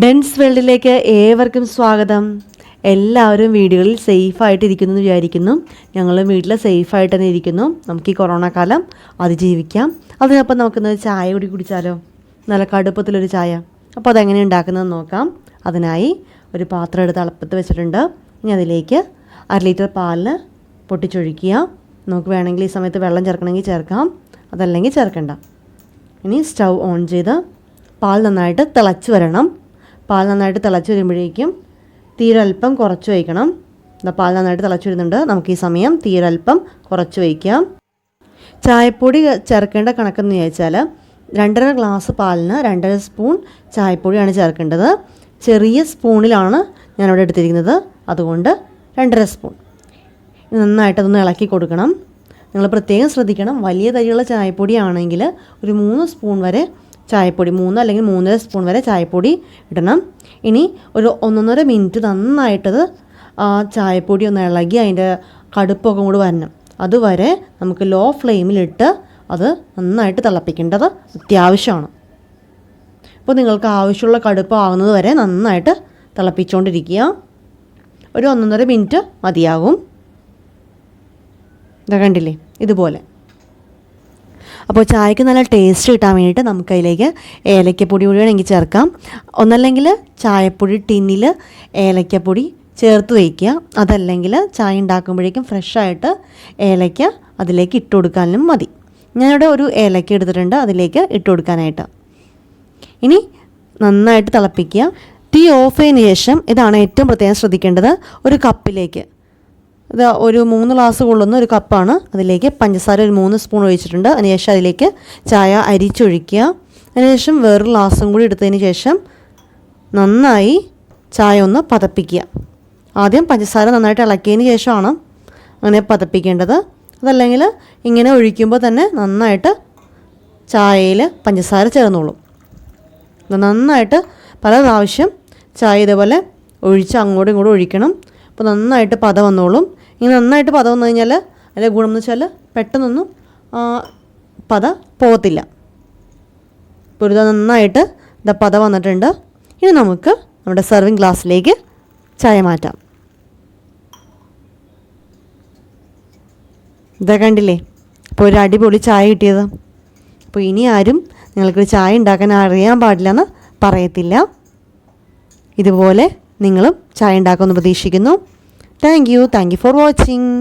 Dense വേൾഡിലേക്ക് ഏവർക്കും സ്വാഗതം. എല്ലാവരും വീടുകളിൽ സേഫായിട്ടിരിക്കുന്നു എന്ന് വിചാരിക്കുന്നു. ഞങ്ങൾ വീട്ടിൽ സേഫായിട്ട് തന്നെ ഇരിക്കുന്നു. നമുക്ക് ഈ കൊറോണ കാലം അതിജീവിക്കാം. അതിനൊപ്പം നമുക്കിന്ന് ചായ കൂടി കുടിച്ചാലോ? നല്ല കടുപ്പത്തിലൊരു ചായ. അപ്പോൾ അതെങ്ങനെ ഉണ്ടാക്കുന്നതെന്ന് നോക്കാം. അതിനായി ഒരു പാത്രം എടുത്ത് അളപ്പത്ത് വെച്ചിട്ടുണ്ട്. ഇനി അതിലേക്ക് 1 ലിറ്റർ പാലിന് പൊട്ടിച്ചൊഴിക്കുക. നമുക്ക് വേണമെങ്കിൽ ഈ സമയത്ത് വെള്ളം ചേർക്കണമെങ്കിൽ ചേർക്കാം, അതല്ലെങ്കിൽ ചേർക്കണ്ട. ഇനി സ്റ്റൗ ഓൺ ചെയ്ത് പാൽ നന്നായിട്ട് തിളച്ച് വരണം. പാൽ നന്നായിട്ട് തിളച്ച് വരുമ്പോഴേക്കും തീരൽപ്പം കുറച്ച് വയ്ക്കണം. പാൽ നന്നായിട്ട് തിളച്ച് വരുന്നുണ്ട്. നമുക്ക് ഈ സമയം തീരൽപ്പം കുറച്ച് വയ്ക്കാം. ചായപ്പൊടി ചേർക്കേണ്ട കണക്കെന്ന് ചോദിച്ചാൽ 2.5 ഗ്ലാസ് പാലിന് 2.5 സ്പൂൺ ചായപ്പൊടിയാണ് ചേർക്കേണ്ടത്. ചെറിയ സ്പൂണിലാണ് ഞാനിവിടെ എടുത്തിരിക്കുന്നത്, അതുകൊണ്ട് 2.5 സ്പൂൺ. നന്നായിട്ടതൊന്ന് ഇളക്കി കൊടുക്കണം. നിങ്ങൾ പ്രത്യേകം ശ്രദ്ധിക്കണം, വലിയ തരിയുള്ള ചായപ്പൊടി ആണെങ്കിൽ ഒരു 3 സ്പൂൺ വരെ ചായപ്പൊടി, 3 അല്ലെങ്കിൽ 3.5 സ്പൂൺ വരെ ചായപ്പൊടി ഇടണം. ഇനി ഒരു 1.5 മിനിറ്റ് നന്നായിട്ടത് ആ ചായപ്പൊടി ഒന്ന് ഇളകി അതിൻ്റെ കടുപ്പൊക്കെ കൂടി വരണം. അതുവരെ നമുക്ക് ലോ ഫ്ലെയിമിലിട്ട് അത് നന്നായിട്ട് തിളപ്പിക്കേണ്ടത് അത്യാവശ്യമാണ്. അപ്പോൾ നിങ്ങൾക്ക് ആവശ്യമുള്ള കടുപ്പാകുന്നത് വരെ നന്നായിട്ട് തിളപ്പിച്ചുകൊണ്ടിരിക്കുക. ഒരു 1.5 മിനിറ്റ് മതിയാകും. ഇതാ കണ്ടില്ലേ, ഇതുപോലെ. അപ്പോൾ ചായക്ക് നല്ല ടേസ്റ്റ് കിട്ടാൻ വേണ്ടിയിട്ട് നമുക്കതിലേക്ക് ഏലക്കപ്പൊടി കൂടി വേണമെങ്കിൽ ചേർക്കാം. ഒന്നല്ലെങ്കിൽ ചായപ്പൊടി ടിന്നിൽ ഏലക്കപ്പൊടി ചേർത്ത് വയ്ക്കുക. അതല്ലെങ്കിൽ ചായ ഉണ്ടാക്കുമ്പോഴേക്കും ഫ്രഷായിട്ട് ഏലക്ക അതിലേക്ക് ഇട്ട് കൊടുക്കാനും മതി. ഞാനിവിടെ ഒരു ഏലക്ക എടുത്തിട്ടുണ്ട് അതിലേക്ക് ഇട്ട് കൊടുക്കാനായിട്ട്. ഇനി നന്നായിട്ട് തിളപ്പിക്കുക. തീ ഓഫ് ചെയ്തതിന് ശേഷം ഇതാണ് ഏറ്റവും പ്രത്യേകം ശ്രദ്ധിക്കേണ്ടത്. ഒരു കപ്പിലേക്ക്, ഇത് ഒരു 3 ഗ്ലാസ് കൊള്ളുന്ന ഒരു കപ്പാണ്. അതിലേക്ക് പഞ്ചസാര ഒരു 3 സ്പൂൺ ഒഴിച്ചിട്ടുണ്ട്. അതിനുശേഷം അതിലേക്ക് ചായ അരിച്ചൊഴിക്കുക. അതിനുശേഷം വേറൊരു ഗ്ലാസും കൂടി എടുത്തതിന് ശേഷം നന്നായി ചായ ഒന്ന് പതപ്പിക്കുക. ആദ്യം പഞ്ചസാര നന്നായിട്ട് ഇളക്കിയതിന് ശേഷമാണ് അങ്ങനെ പതപ്പിക്കേണ്ടത്. അതല്ലെങ്കിൽ ഇങ്ങനെ ഒഴിക്കുമ്പോൾ തന്നെ നന്നായിട്ട് ചായയിൽ പഞ്ചസാര ചേർന്നോളും. നന്നായിട്ട് പല പ്രാവശ്യം ചായ ഇതേപോലെ ഒഴിച്ച് അങ്ങോട്ടും ഇങ്ങോട്ടും ഒഴിക്കണം. അപ്പോൾ നന്നായിട്ട് പത വന്നോളും. ഇനി നന്നായിട്ട് പത വന്നു കഴിഞ്ഞാൽ അതിൻ്റെ ഗുണം എന്ന് വെച്ചാൽ പെട്ടെന്നൊന്നും പത പോകത്തില്ല. ഇപ്പോൾ ഇത് നന്നായിട്ട് പത വന്നിട്ടുണ്ട്. ഇനി നമുക്ക് നമ്മുടെ സെർവിങ് ഗ്ലാസ്സിലേക്ക് ചായ മാറ്റാം. ഇതാ കണ്ടില്ലേ, അപ്പോൾ ഒരു അടിപൊളി ചായ കിട്ടിയത്. അപ്പോൾ ഇനി ആരും നിങ്ങൾക്കൊരു ചായ ഉണ്ടാക്കാൻ അറിയാൻ പാടില്ലെന്ന് പറയത്തില്ല. ഇതുപോലെ നിങ്ങളും ചായ ഉണ്ടാക്കുമെന്ന് പ്രതീക്ഷിക്കുന്നു. Thank you for watching.